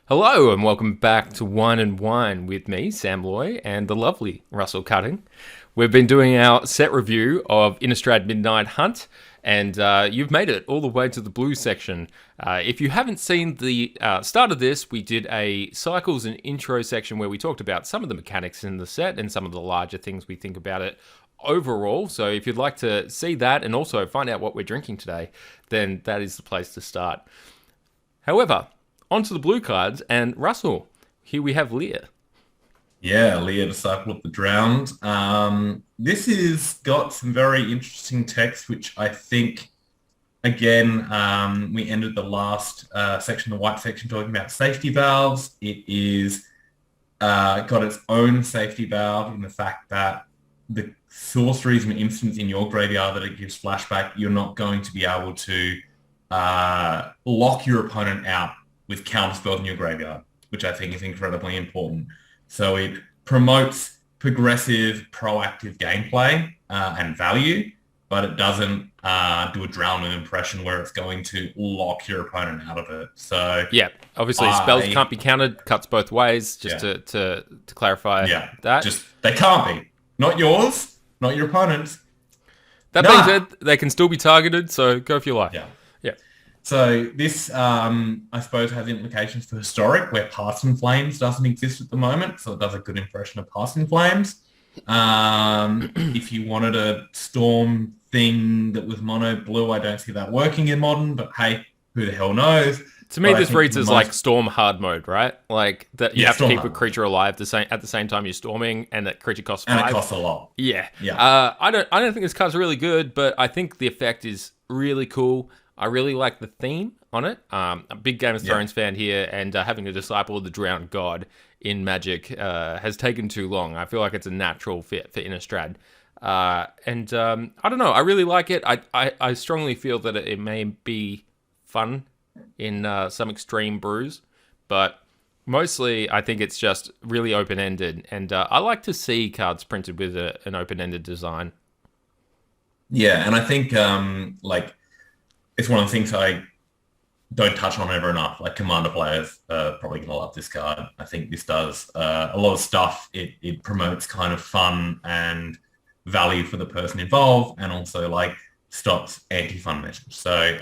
Hello and welcome back to Wine and Wine with me, Sam Loy, and the lovely Russell Cutting. We've been doing our set review of Innistrad Midnight Hunt, and you've made it all the way to the blue section. If you haven't seen the start of this, we did a cycles and intro section where we talked about some of the mechanics in the set and some of the larger things we think about it overall. So if you'd like to see that and also find out what we're drinking today, then that is the place to start. However, onto the blue cards, and Russell, here we have Lear. Yeah, Leah, Disciple of the Drowned. This has got some very interesting text, which I think, again, we ended the last section, the white section, talking about safety valves. It is got its own safety valve in the fact that the sorceries and instants in your graveyard that it gives flashback, you're not going to be able to lock your opponent out with counter spells in your graveyard, which I think is incredibly important. So it promotes progressive, proactive gameplay and value, but it doesn't do a drowning impression where it's going to lock your opponent out of it. So yeah, obviously spells can't be countered, cuts both ways, just to clarify that. Just they can't be. Not yours, not your opponent's. That being said, they can still be targeted, so go if you like. Yeah. Yeah. So this, I suppose, has implications for Historic, where Passing Flames doesn't exist at the moment. So it does a good impression of Passing Flames. If you wanted a Storm thing that was mono blue, I don't see that working in Modern. But hey, who the hell knows? To me, this reads as like Storm hard mode, right? Like that you have to keep a creature alive at the same time you're storming, and that creature costs 5. And it costs a lot. Yeah. Yeah. I don't think this card's really good, but I think the effect is really cool. I really like the theme on it. A big Game of Thrones fan here, and having a Disciple of the Drowned God in Magic has taken too long. I feel like it's a natural fit for Innistrad. I don't know. I really like it. I strongly feel that it may be fun in some extreme brews, but mostly I think it's just really open-ended, and I like to see cards printed with an open-ended design. Yeah, and I think it's one of the things I don't touch on ever enough. Like Commander players are probably going to love this card. I think this does a lot of stuff. It promotes kind of fun and value for the person involved, and also like stops anti-fun measures. So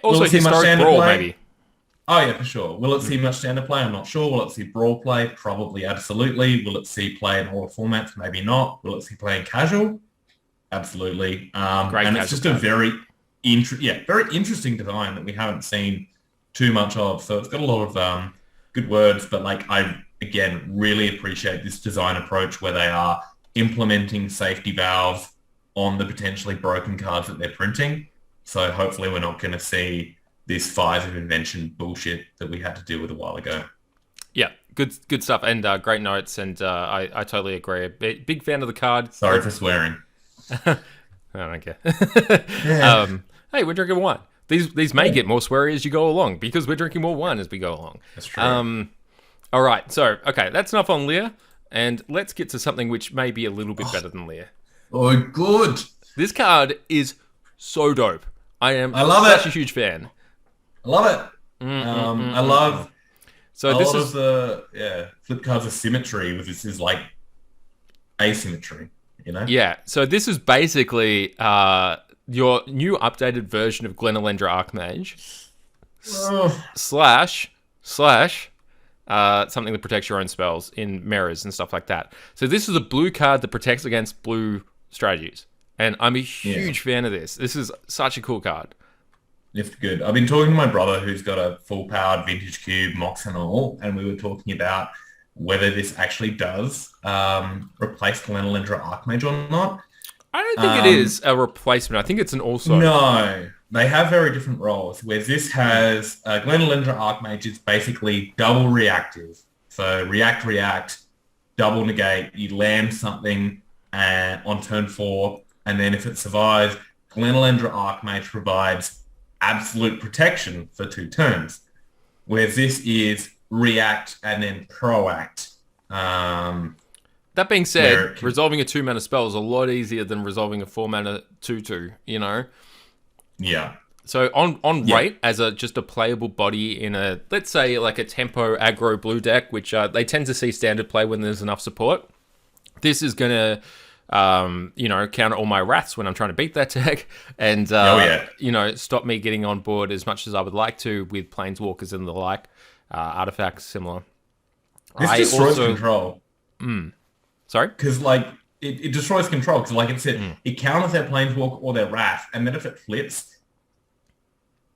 also historic brawl play? Maybe. Oh yeah, for sure. Will it see much standard play? I'm not sure. Will it see brawl play? Probably, absolutely. Will it see play in all formats? Maybe not. Will it see play in casual? Absolutely. And it's just a very interesting design that we haven't seen too much of. So it's got a lot of good words, but like I, again, really appreciate this design approach where they are implementing safety valves on the potentially broken cards that they're printing. So hopefully we're not going to see this Fires of Invention bullshit that we had to deal with a while ago. Yeah, good stuff, and great notes, and I totally agree. Big fan of the card. Sorry for swearing. I don't care. Yeah. Hey, we're drinking wine. These may get more sweary as you go along because we're drinking more wine as we go along. That's true. All right, so okay, that's enough on Lear, and let's get to something which may be a little bit better than Lear. Oh, good. This card is so dope. I love such it. a huge fan. I love it. I love so a this lot is of the flip cards of symmetry with this is like asymmetry, you know? yeah. So this is basically your new updated version of Glenelendra Archmage slash something that protects your own spells in mirrors and stuff like that. So this is a blue card that protects against blue strategies, and I'm a huge fan of this. This is such a cool card. It's good. I've been talking to my brother who's got a full-powered Vintage Cube, Mox and all, and we were talking about whether this actually does replace Glenelendra Archmage or not. I don't think it is a replacement. I think it's an also. No, they have very different roles. Whereas this has Glenelendra Archmage is basically double reactive. So react, double negate. You land something on turn 4, and then if it survives, Glenelendra Archmage provides absolute protection for 2 turns. Whereas this is react and then proact. That being said, resolving a 2-mana spell is a lot easier than resolving a 4-mana 2/2, you know? Yeah. So on Yeah. rate as just a playable body in a, let's say, like a tempo aggro blue deck, which they tend to see standard play when there's enough support. This is gonna counter all my wraths when I'm trying to beat that deck, and Oh yeah. stop me getting on board as much as I would like to with planeswalkers and the like, artifacts similar. This I destroys also control. sorry. Because like it destroys control because like it said it counters their planeswalk or their wrath, and then if it flips,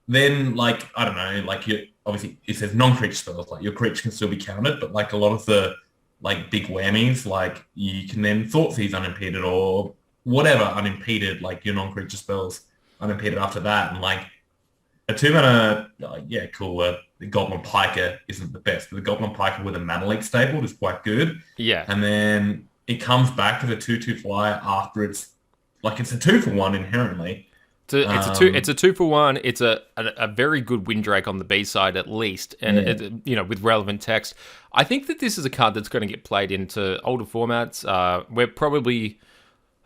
then like I don't know, like you obviously it says non-creature spells, like your creature can still be countered, but like a lot of the like big whammies, like you can then thought seize unimpeded or whatever unimpeded, like your non-creature spells unimpeded after that, and like a 2-mana, yeah, cool. The Goblin Piker isn't the best, but the Goblin Piker with a Mana Leak stapled is quite good. Yeah. And then it comes back to the 2/2 flyer after it's like it's a 2-for-1 inherently. It's a 2-for-1. It's a very good Windrake on the B side at least, and with relevant text. I think that this is a card that's going to get played into older formats. We're probably,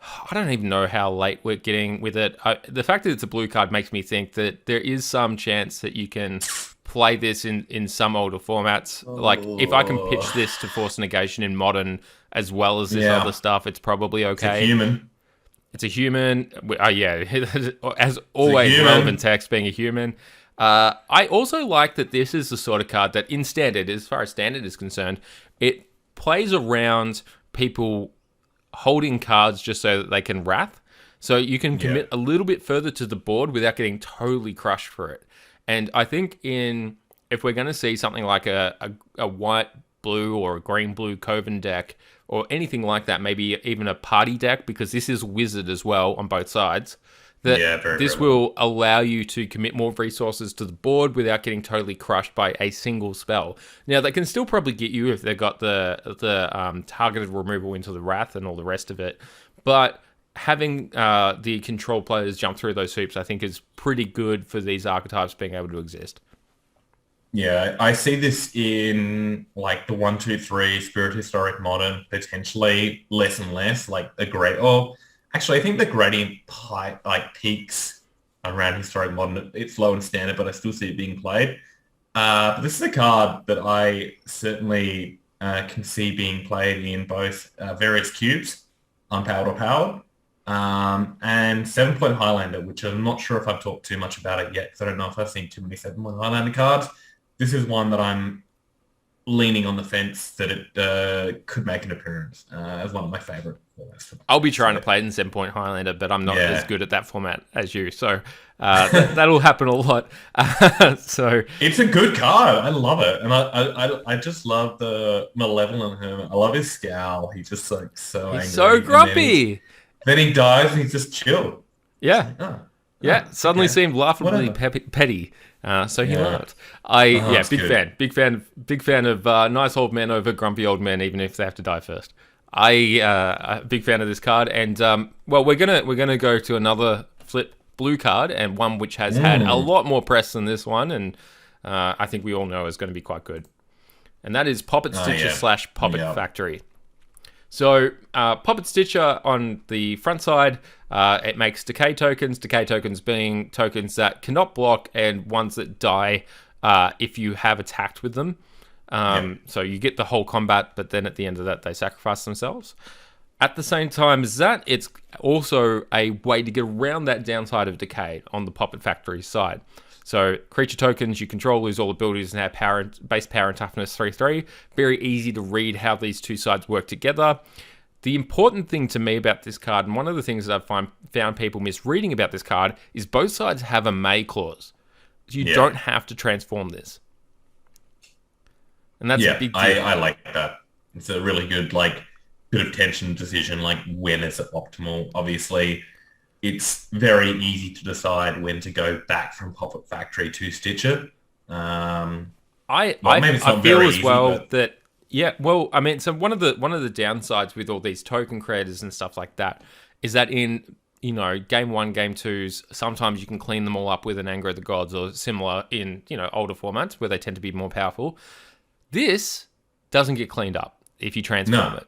I don't even know how late we're getting with it. The fact that it's a blue card makes me think that there is some chance that you can play this in some older formats. Like if I can pitch this to Force Negation in Modern as well as this other stuff, it's probably okay. It's a human. It's a human. As always, relevant text being a human. I also like that this is the sort of card that in Standard, as far as Standard is concerned, it plays around people holding cards just so that they can wrath. So you can commit a little bit further to the board without getting totally crushed for it. And I think if we're going to see something like a white blue or a green blue Coven deck or anything like that, maybe even a party deck, because this is Wizard as well on both sides, that this will allow you to commit more resources to the board without getting totally crushed by a single spell. Now, they can still probably get you if they've got the targeted removal into the Wrath and all the rest of it, but having the control players jump through those hoops, I think, is pretty good for these archetypes being able to exist. Yeah, I see this in like the 1-2-3 Spirit Historic Modern, potentially less and less, like a great. Oh, actually, I think the gradient peaks around Historic Modern. It's low and Standard, but I still see it being played. But this is a card that I certainly can see being played in both various cubes, unpowered or powered, and 7-point Highlander, which I'm not sure if I've talked too much about it yet, because I don't know if I've seen too many 7-point Highlander cards. This is one that I'm leaning on the fence that it could make an appearance as one of my favorite formats. I'll be trying to play it in 7-point Highlander, but I'm not as good at that format as you, so that'll happen a lot. So it's a good card. I love it, and I just love the Malevolent Hermit. I love his scowl. He's just like so angry. He's so grumpy. Then he dies and he's just chilled. Yeah. Suddenly seemed laughably petty. So he laughed. Big fan of nice old men over grumpy old men, even if they have to die first. A big fan of this card, and we're gonna go to another flip blue card, and one which has had a lot more press than this one, and I think we all know is going to be quite good, and that is Puppet Stitcher / Puppet Factory. So Puppet Stitcher on the front side, it makes decay tokens being tokens that cannot block and ones that die if you have attacked with them. So you get the whole combat, but then at the end of that, they sacrifice themselves. At the same time as that, it's also a way to get around that downside of decay on the Puppet Factory side. So creature tokens you control lose all abilities and have base power and toughness 3/3. Very easy to read how these two sides work together. The important thing to me about this card, and one of the things that I've found people misreading about this card, is both sides have a May clause. You don't have to transform this. And that's a big deal. I like that. It's a really good bit of tension decision, when is it optimal. Obviously, it's very easy to decide when to go back from Puppet Factory to Stitcher. I feel as well that so one of the downsides with all these token creators and stuff like that is that in game 1, game 2s, sometimes you can clean them all up with an Anger of the Gods or similar in older formats where they tend to be more powerful. This doesn't get cleaned up if you transform it.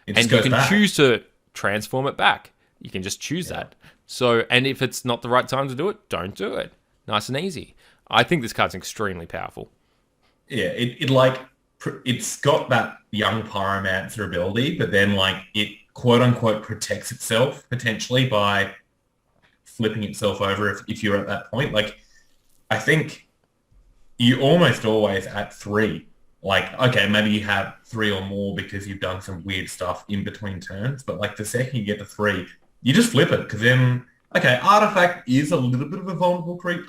And you can choose to transform it back. You can just choose that. So, and if it's not the right time to do it, don't do it. Nice and easy. I think this card's extremely powerful. Yeah, it's got that young pyromancer ability, but then like it quote unquote protects itself potentially by flipping itself over if you're at that point. Like I think you almost always at 3. Like, okay, maybe you have 3 or more because you've done some weird stuff in between turns, but like the second you get to 3, you just flip it because then, okay, Artifact is a little bit of a vulnerable card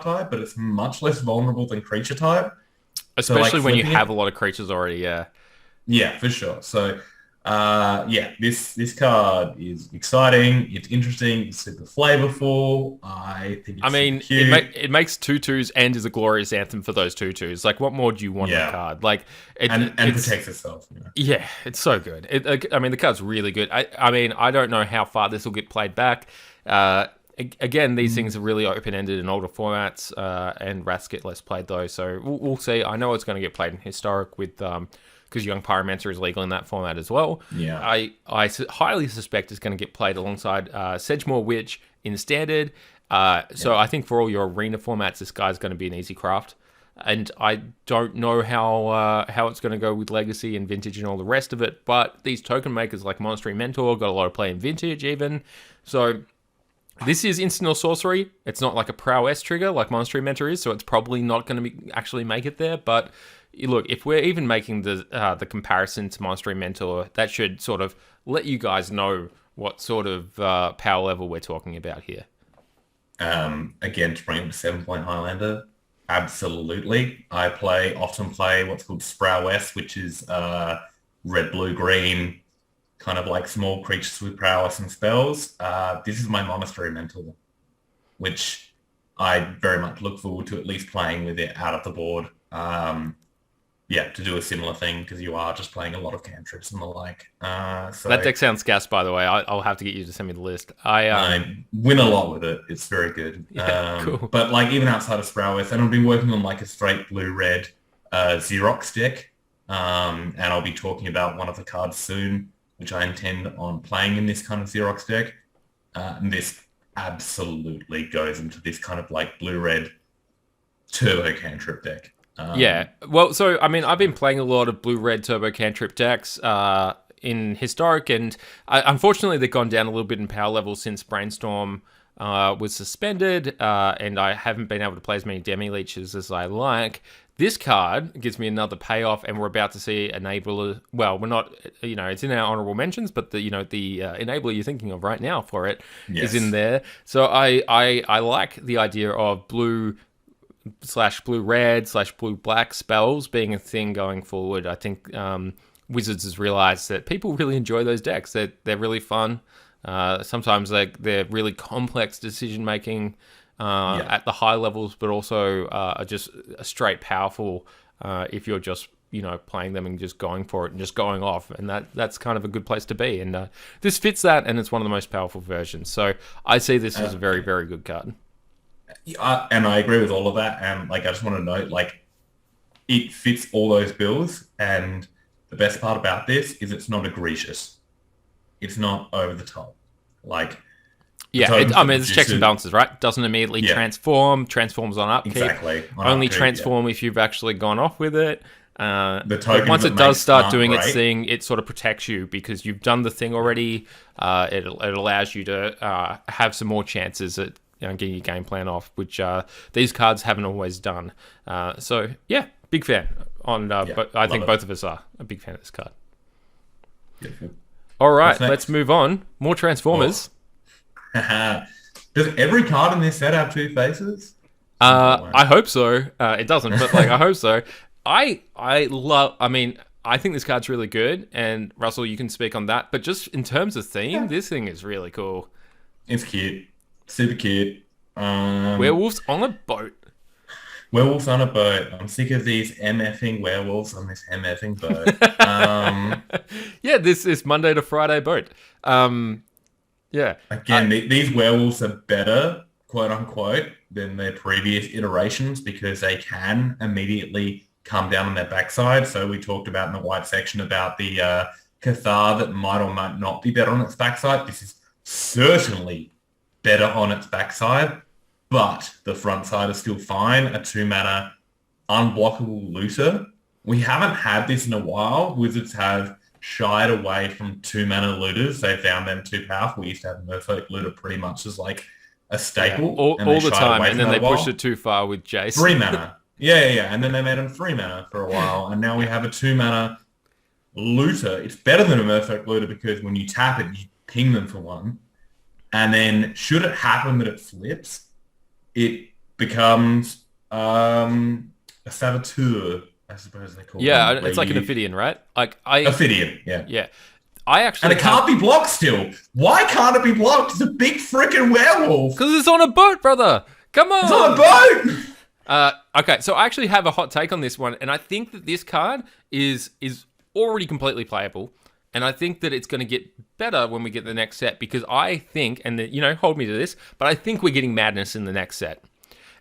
type, but it's much less vulnerable than creature type. So like Especially when you flipping have it, a lot of creatures already, yeah. yeah, for sure. So, yeah, this card is exciting. It's interesting. It's super flavorful. I think I it's super mean, cute. it makes 2/2s and is a glorious anthem for those 2/2s. Like, what more do you want in a Yeah, card? Like, and it's protects itself. You know? yeah, it's so good. I mean, the card's really good. I mean, I don't know how far this will get played back. Again, these things are really open-ended in older formats, and Wraths get less played though. So we'll see. I know it's going to get played in Historic with because Young Pyromancer is legal in that format as well. Yeah. Highly suspect it's going to get played alongside Sedgemoor Witch in Standard. So I think for all your arena formats, this guy's going to be an easy craft. And I don't know how it's going to go with Legacy and Vintage and all the rest of it, but these token makers like Monastery Mentor got a lot of play in Vintage even. So this is instant or sorcery. It's not like a prowess trigger like Monastery Mentor is, so it's probably not going to actually make it there. But look, if we're even making the comparison to Monastery Mentor, that should sort of let you guys know what sort of power level we're talking about here. Again, to bring up the 7-point Highlander, absolutely. I often play what's called Sprout West, which is red, blue, green, kind of like small creatures with prowess and spells. This is my Monastery Mentor, which I very much look forward to at least playing with it out of the board. Yeah, to do a similar thing because you are just playing a lot of cantrips and the like. So That deck sounds gas, by the way. I'll have to get you to send me the list. I win a lot with it. It's very good. Yeah, cool. But like even outside of Sproweth, and I've been working on like a straight blue-red Xerox deck. And I'll be talking about one of the cards soon, which I intend on playing in this kind of Xerox deck. And this absolutely goes into this kind of like blue-red turbo cantrip deck. Yeah. Well, so, I mean, I've been playing a lot of blue-red turbo cantrip decks in Historic, and unfortunately they've gone down a little bit in power level since Brainstorm was suspended, and I haven't been able to play as many Demi-Leeches as I like. This card gives me another payoff, and we're about to see Enabler. Well, we're not, it's in our honorable mentions, but the Enabler you're thinking of right now for it is in there. So I like the idea of blue/blue red/blue black spells being a thing going forward. I think Wizards has realized that people really enjoy those decks. They're really fun. Sometimes they're really complex decision making at the high levels, but also are just straight powerful if you're just playing them and just going for it and just going off, and that's kind of a good place to be. And this fits that, and it's one of the most powerful versions. So I see this as a very, very good card. And I agree with all of that. And like, I just want to note, like, it fits all those bills. And the best part about this is it's not egregious. It's not over the top. Like, yeah, it's checks and balances, right? Doesn't immediately transforms on upkeep. Exactly. Only transform if you've actually gone off with it. Once it does start doing its thing, it sort of protects you because you've done the thing already. It allows you to have some more chances at getting your game plan off, which these cards haven't always done. So yeah, big fan. But I think both of us are a big fan of this card. Beautiful. All right, let's move on. More Transformers. Does every card in this set have 2 faces? I hope so. It doesn't, but like I hope so. I think this card's really good, and Russell, you can speak on that. But just in terms of theme, this thing is really cool. It's cute. Super cute. Werewolves on a boat. Werewolves on a boat. I'm sick of these MFing werewolves on this MFing boat. Yeah, this is Monday to Friday boat. Yeah. Again, these werewolves are better, quote unquote, than their previous iterations because they can immediately come down on their backside. So we talked about in the white section about the Cathar that might or might not be better on its backside. This is certainly better on its backside. but the front side is still fine. A 2-mana unblockable looter. We haven't had this in a while. Wizards have shied away from 2-mana looters. They found them too powerful. We used to have Merfolk looter pretty much as like a staple. All the time, and then they pushed it too far with Jace. 3-mana. Yeah. And then they made them 3-mana for a while, and now we have a 2-mana looter. It's better than a Merfolk looter because when you tap it, you ping them for 1. And then should it happen that it flips, it becomes a saboteur, I suppose they call it. Yeah, it's like an Ophidian, right? Ophidian, yeah. Yeah. I actually And it can't be blocked still. Why can't it be blocked? It's a big freaking werewolf. Because it's on a boat, brother. Come on. It's on a boat. Okay, so I actually have a hot take on this one, and I think that this card is already completely playable, and I think that it's going to get better when we get the next set, because I think, and hold me to this, but I think we're getting Madness in the next set.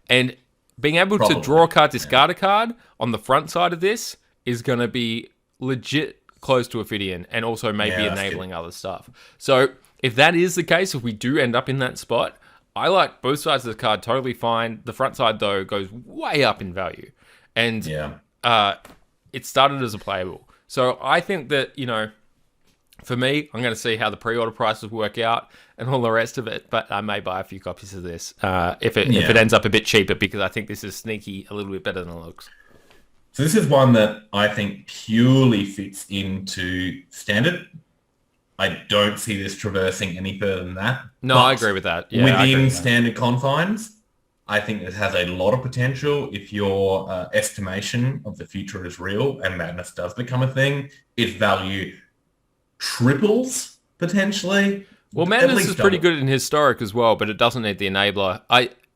And being able to draw a card, discard a card on the front side of this is going to be legit close to Ophidian, and also maybe enabling other stuff. So if that is the case, if we do end up in that spot, I like both sides of the card totally fine. The front side, though, goes way up in value. And it started as a playable. So I think that, for me, I'm going to see how the pre-order prices work out and all the rest of it. But I may buy a few copies of this if it ends up a bit cheaper, because I think this is sneaky a little bit better than it looks. So this is one that I think purely fits into Standard. I don't see this traversing any further than that. No, I agree with that. Yeah, within Standard confines, I think it has a lot of potential if your estimation of the future is real and Madness does become a thing. Its value triples, potentially. Well, Madness is pretty good in Historic as well, but it doesn't need the enabler.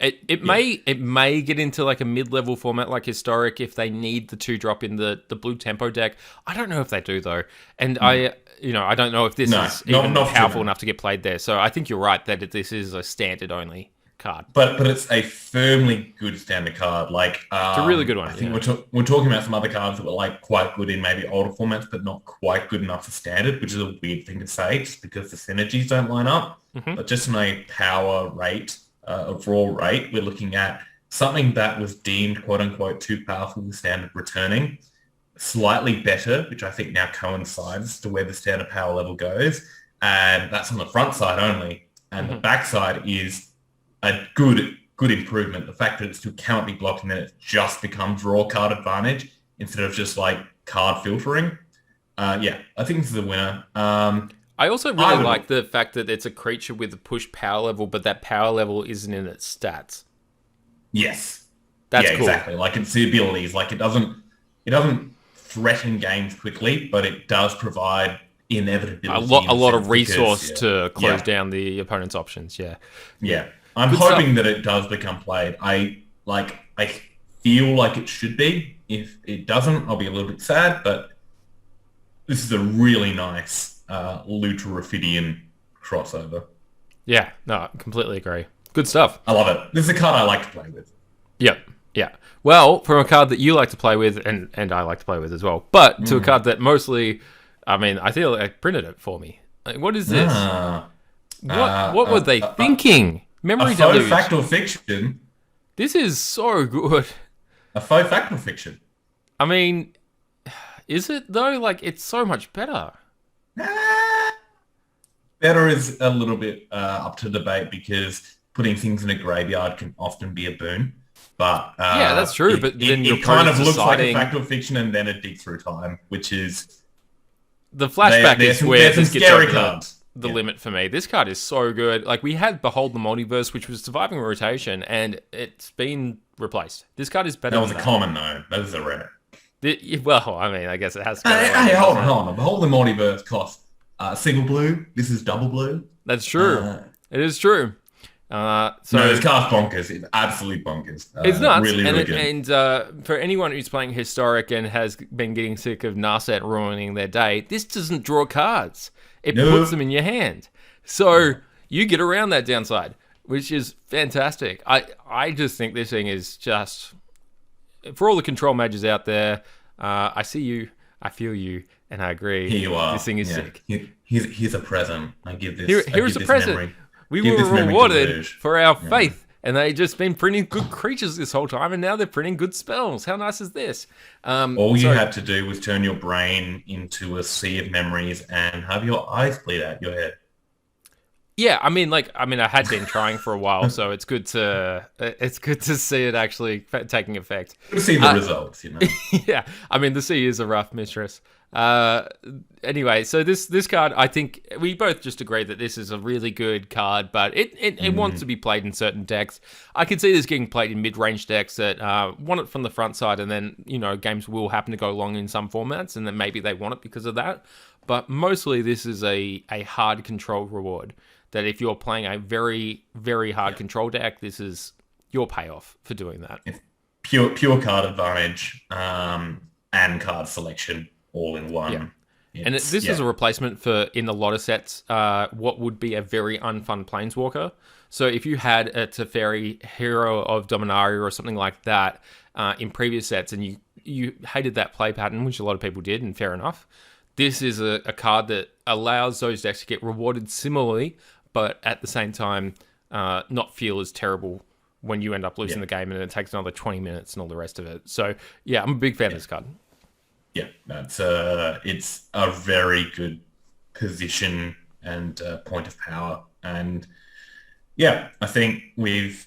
It may get into like a mid-level format like Historic if they need the 2-drop in the blue tempo deck. I don't know if they do though, and I don't know if this is even powerful enough to get played there. So I think you're right that this is a standard only card. But it's a firmly good standard card. Like it's a really good one. I think we're talking about some other cards that were like quite good in maybe older formats, but not quite good enough for standard, which is a weird thing to say just because the synergies don't line up. Mm-hmm. But just on a power rate, overall rate, we're looking at something that was deemed quote unquote too powerful for standard returning, slightly better, which I think now coincides to where the standard power level goes. And that's on the front side only. And the back side is a good improvement. The fact that it still cannot be blocked and then it just becomes raw card advantage instead of just like card filtering. I think this is a winner. I also really like the fact that it's a creature with a push power level, but that power level isn't in its stats. Yes. That's cool. Exactly. Like it's the abilities. Like it doesn't threaten games quickly, but it does provide inevitability. A lot of resource to close down the opponent's options. Yeah. Yeah. I'm hoping that it does become played. I feel like it should be. If it doesn't, I'll be a little bit sad, but this is a really nice Looter Ophidian crossover. Yeah, no, completely agree. Good stuff. I love it. This is a card I like to play with. Yep. Yeah. Well, from a card that you like to play with, and I like to play with as well, but to a card that mostly, I feel like it printed it for me. Like, what is this? What were they thinking? Memory deluge. A faux factual fiction. This is so good. A faux factual fiction. I mean, is it though? Like, it's so much better. Better is a little bit up to debate because putting things in a graveyard can often be a boon. But yeah, that's true. But then it kind of looks like a factual fiction, and then a dig through time, which is the flashback is where this gets over cards. The limit for me. This card is so good. Like, we had Behold the Multiverse, which was surviving rotation, and it's been replaced. This card is better. That was a common though. That was a rare. Well, I mean, I guess it has to. Hey, hold on. Behold the Multiverse costs single blue. This is double blue. That's true. It is true. No, this card's bonkers. It's absolutely bonkers. It's nuts. Really, really good. And for anyone who's playing Historic and has been getting sick of Narset ruining their day, this doesn't draw cards. It puts them in your hand. So you get around that downside, which is fantastic. I just think this thing is just... For all the control mages out there, I see you, I feel you, and I agree. Here you are. This thing is sick. Here's a present. I give this. Here's a present. We were rewarded for our faith And they just been printing good creatures this whole time, and now they're printing good spells. How nice is this? All you had to do was turn your brain into a sea of memories and have your eyes bleed out your head. Yeah, I mean, I had been trying for a while, so it's good to see it actually taking effect. Good to see the results, you know. Yeah, I mean, the sea is a rough mistress. Anyway, so this card, I think we both just agree that this is a really good card, but it wants to be played in certain decks. I can see this getting played in mid-range decks that want it from the front side, and then, you know, games will happen to go long in some formats, and then maybe they want it because of that. But mostly this is a hard control reward, that if you're playing a very, very hard control deck, this is your payoff for doing that. It's pure card advantage and card selection all in one. Yeah. And this is a replacement for, in a lot of sets, what would be a very unfun Planeswalker. So if you had a Teferi, Hero of Dominaria or something like that in previous sets, and you hated that play pattern, which a lot of people did, and fair enough, this is a card that allows those decks to get rewarded similarly, but at the same time not feel as terrible when you end up losing the game and it takes another 20 minutes and all the rest of it. So, yeah, I'm a big fan of this card. Yeah, it's a very good position and point of power. And, yeah, I think with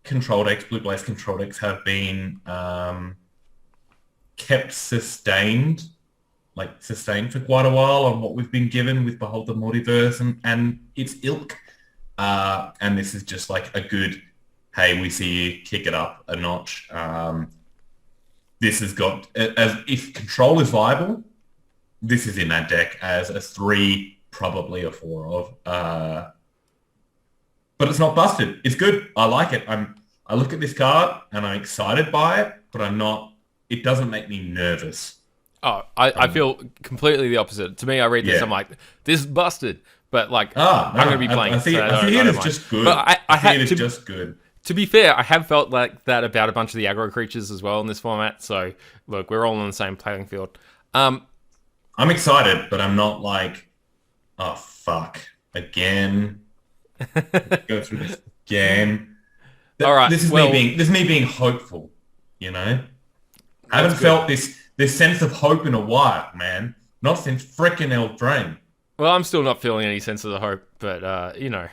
control decks, Blue Blaze control decks have been kept sustained for quite a while on what we've been given with Behold the Multiverse and its ilk. And this is just like a good, hey, we see you, kick it up a notch. This has got, as if control is viable, this is in that deck as a 3, probably a 4 of. But it's not busted. It's good. I like it. I look at this card and I'm excited by it, but it doesn't make me nervous. Oh, I feel completely the opposite. To me, I read this, I'm like, this is busted. But, like, I'm going to be playing it. I see it as just good. But I see it as just good. To be fair, I have felt like that about a bunch of the aggro creatures as well in this format. So, look, we're all on the same playing field. I'm excited, but I'm not like, oh, fuck, again. Go through this again. All right. This is me being hopeful, you know? I haven't felt this sense of hope in a while, man. Not since frickin' Eldraine. Well, I'm still not feeling any sense of the hope, but, you know,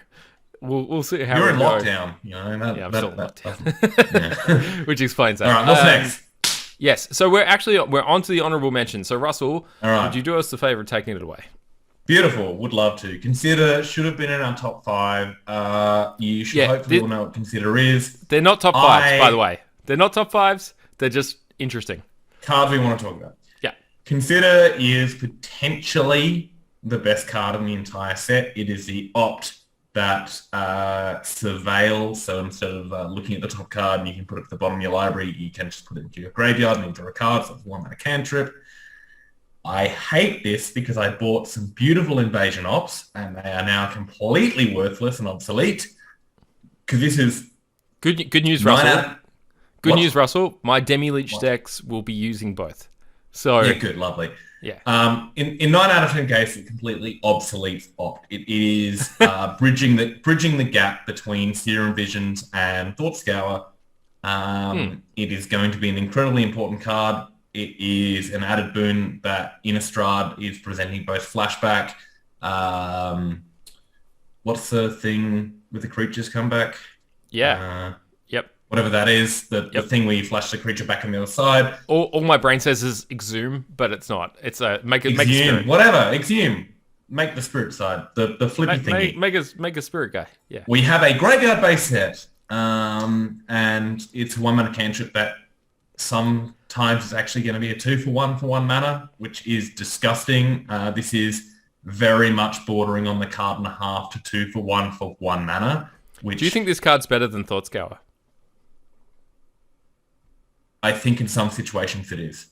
we'll see how You're it in goes. lockdown, you know? I'm still in lockdown. Which explains that. All right, what's next? Yes, so we're on to the honourable mention. So, Russell, would you do us the favour of taking it away? Beautiful. Would love to. Consider should have been in our top 5. You should hopefully all know what Consider is. They're not top 5s, by the way. They're not top 5s. They're just interesting. Cards we want to talk about. Yeah. Consider is potentially the best card in the entire set. It is the opt that surveil. So instead of looking at the top card and you can put it at the bottom of your library, you can just put it into your graveyard and draw a card. So it's 1-mana cantrip. I hate this because I bought some beautiful invasion ops and they are now completely worthless and obsolete. Because this is good news, Russell. Good news, Russell. My Demi-Leech decks will be using both. So yeah, good, lovely. Yeah. In 9 out of 10 cases, it's completely obsolete opt. It is bridging the gap between Serum Visions and Thought Scour. It is going to be an incredibly important card. It is an added boon that Innistrad is presenting both flashback. What's the thing with the creatures come back? Yeah. Whatever that is, the thing where you flash the creature back on the other side. All my brain says is exhume, but it's not. It's make a spirit. Whatever, exhume. Make the spirit side, the flippy thingy. Make a spirit guy. Yeah. We have a graveyard base set, and it's a 1-mana cantrip that sometimes is actually going to be a 2-for-1 for 1 mana, which is disgusting. This is very much bordering on the card and a half to 2-for-1 for 1 mana. Which do you think this card's better than Thought Scour? I think in some situations it is.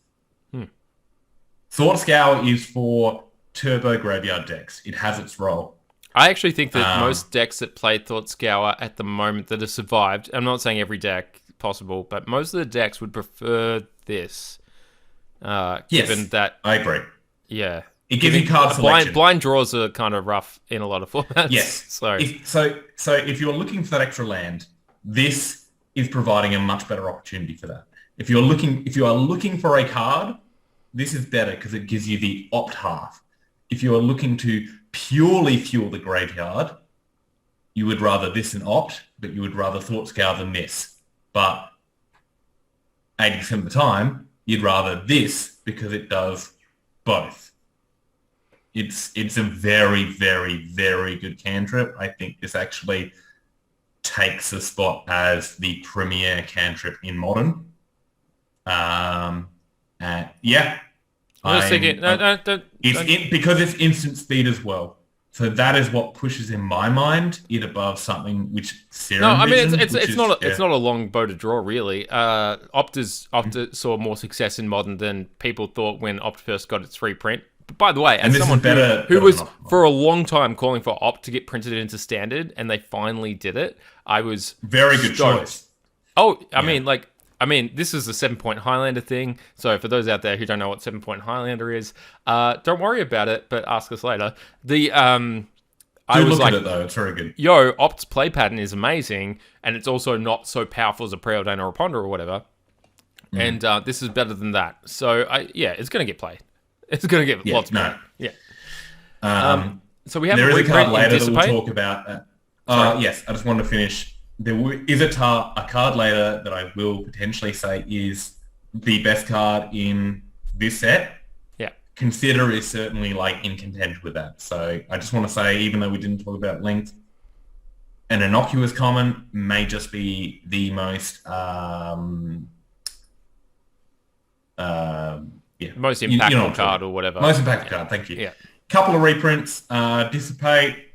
Thought Scour is for turbo graveyard decks. It has its role. I actually think that most decks that play Thought Scour at the moment that have survived, I'm not saying every deck possible, but most of the decks would prefer this. Given that... I agree. Yeah. It gives you card selection. Blind draws are kind of rough in a lot of formats. Yes. So if you're looking for that extra land, This is providing a much better opportunity for that. If you are looking for a card, this is better because it gives you the opt half. If you are looking to purely fuel the graveyard, you would rather this than opt, but you would rather Thought Scour than this. But 80% of the time, you'd rather this because it does both. It's a very, very, very good cantrip. I think this actually takes a spot as the premier cantrip in Modern. Yeah. I'm just thinking, because it's instant speed as well. So that is what pushes in my mind it above something which Serum. No, I mean Vision, it's not a long bow to draw really. Opta saw more success in Modern than people thought when Opt first got its reprint. But by the way, as someone who was for a long time calling for Opt to get printed into Standard, and they finally did it, I was very good choice. Oh, I mean, this is a 7-point Highlander thing. So for those out there who don't know what 7-point Highlander is, don't worry about it, but ask us later. I was look at it though; it's very good. Yo, Opt's play pattern is amazing, and it's also not so powerful as a Preordain or a Ponder or whatever. And this is better than that. So it's going to get played. It's going to get lots of play. Yeah. So we have there a is a card later Anticipate. that we'll talk about. Yes, I just wanted to finish. There is a card later that I will potentially say is the best card in this set. Yeah. Consider is certainly like in contention with that. So I just want to say, even though we didn't talk about length, an innocuous common may just be the most most impactful card or whatever. Most impactful card, thank you. Yeah. Couple of reprints. Dissipate.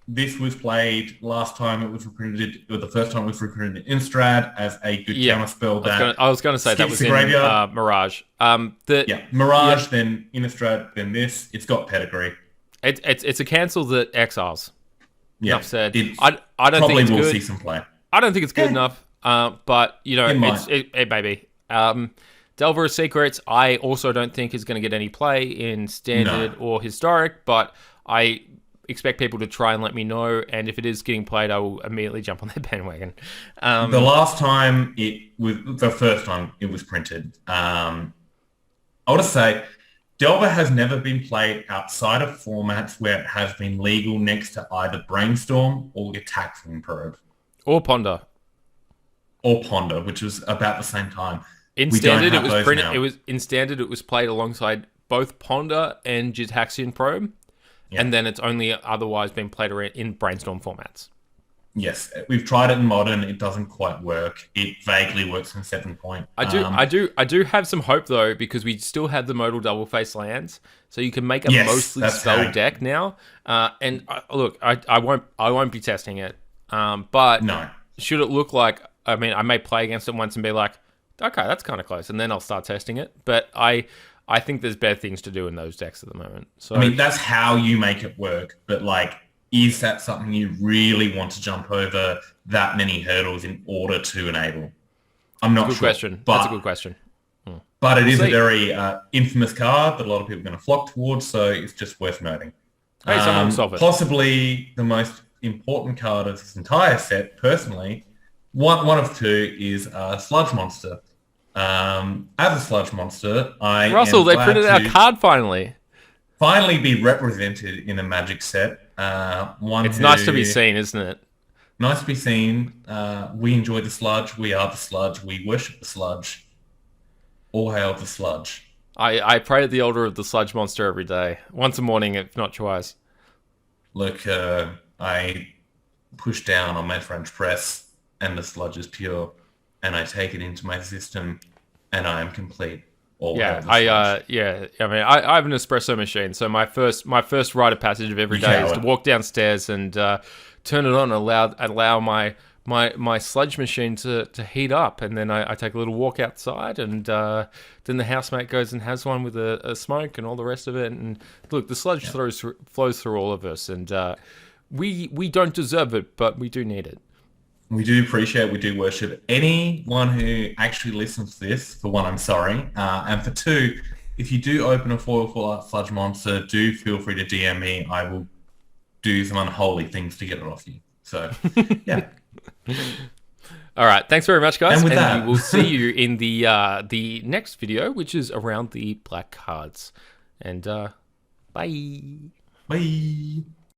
This was played last time it was reprinted, or the first time it was reprinted in Innistrad as a good counter spell. I was going to say that was in Mirage. Mirage, then Innistrad, then this. It's got pedigree. It's a cancel that exiles. Yeah, enough said. I don't think it's will good. See some play. I don't think it's good enough. But you know, it may be. Delver of Secrets, I also don't think is going to get any play in Standard or Historic, but I expect people to try and let me know, and if it is getting played, I will immediately jump on their bandwagon. The first time it was printed, I want to say Delver has never been played outside of formats where it has been legal next to either Brainstorm or Attack from Probe. Or Ponder. Which was about the same time. In Standard, it was printed. In Standard, it was played alongside both Ponder and Gitaxian Probe, and then it's only otherwise been played in Brainstorm formats. Yes, we've tried it in Modern. It doesn't quite work. It vaguely works in 7-point. I do have some hope though, because we still have the modal double face lands, so you can make a mostly spell deck now. Look, I won't be testing it, but should it look like? I mean, I may play against it once and be like, okay, that's kind of close, and then I'll start testing it. But I think there's better things to do in those decks at the moment. So I mean, that's how you make it work. But like, is that something you really want to jump over that many hurdles in order to enable? I'm not sure. Question. That's a good question. But it is a very infamous card that a lot of people are going to flock towards, so it's just worth noting. Hey, someone will solve it. Possibly the most important card of this entire set, personally, one of two is Sludge Monster. As a Sludge Monster, Russell, they printed our card finally. Finally be represented in a Magic set. It's nice to be seen, isn't it? Nice to be seen. We enjoy the Sludge. We are the Sludge. We worship the Sludge. All hail the Sludge. I pray at the altar of the Sludge Monster every day. Once a morning, if not twice. Look, I push down on my French press, and the Sludge is pure, and I take it into my system, and I am complete. I mean, I have an espresso machine, so my first rite of passage of every day is to walk downstairs and turn it on, allow my sludge machine to heat up, and then I take a little walk outside, and then the housemate goes and has one with a smoke and all the rest of it. And look, the sludge flows through all of us, and we don't deserve it, but we do need it. We do appreciate, we do worship anyone who actually listens to this. For one, I'm sorry. And for two, if you do open a foil for Sludge Monster, do feel free to DM me. I will do some unholy things to get it off you. So, yeah. All right. Thanks very much, guys. And with And that, we will see you in the next video, which is around the black cards. And bye. bye.